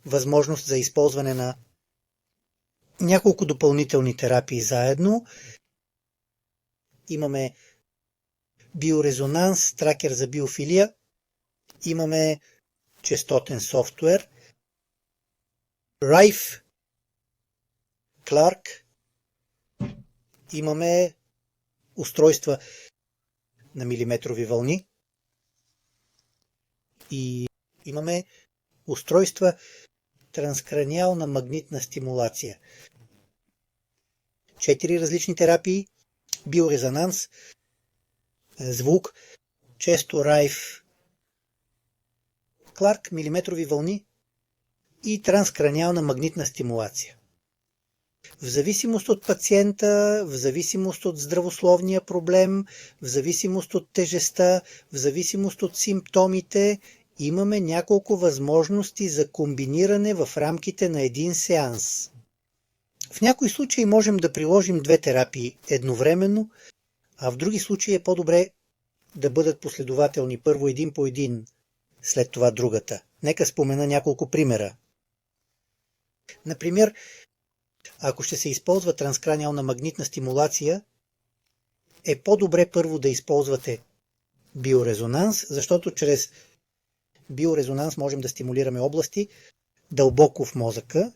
възможност за използване на няколко допълнителни терапии заедно. Имаме биорезонанс, тракер за биофилия, имаме честотен софтуер, Rife, Clark, имаме устройства на милиметрови вълни и имаме устройства транскраниална магнитна стимулация. 4 различни терапии: биорезонанс, звук, често Rife, Clark, милиметрови вълни и транскраниална магнитна стимулация. В зависимост от пациента, в зависимост от здравословния проблем, в зависимост от тежестта, в зависимост от симптомите, имаме няколко възможности за комбиниране в рамките на един сеанс. В някои случаи можем да приложим 2 терапии едновременно, а в други случаи е по-добре да бъдат последователни, първо един по един, след това другата. Нека спомена няколко примера. Например, ако ще се използва транскраниална магнитна стимулация, е по-добре първо да използвате биорезонанс, защото чрез биорезонанс можем да стимулираме области дълбоко в мозъка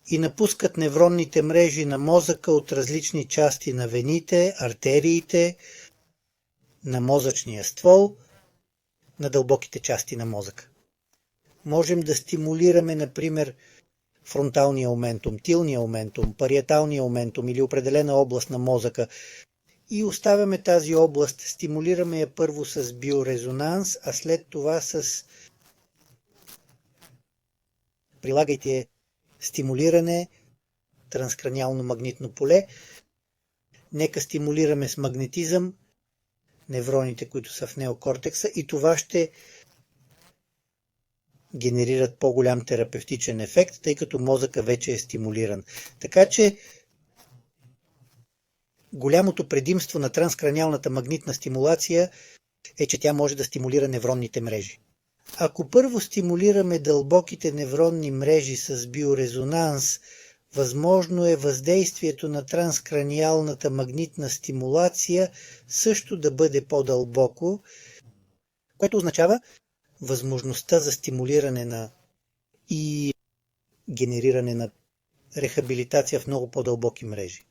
и напускат невронните мрежи на мозъка от различни части на вените, артериите, на мозъчния ствол, на дълбоките части на мозъка. Можем да стимулираме, например, фронталния моментум, тилния моментум, париеталния моментум или определена област на мозъка и оставяме тази област, стимулираме я първо с биорезонанс, а след това прилагайте стимулиране, транскраниално магнитно поле. Нека стимулираме с магнетизъм невроните, които са в неокортекса, и това ще генерират по-голям терапевтичен ефект, тъй като мозъка вече е стимулиран. Така че голямото предимство на транскраниалната магнитна стимулация е, че тя може да стимулира невронните мрежи. Ако първо стимулираме дълбоките невронни мрежи с биорезонанс, възможно е въздействието на транскраниалната магнитна стимулация също да бъде по-дълбоко, което означава възможността за стимулиране и генериране на рехабилитация в много по-дълбоки мрежи.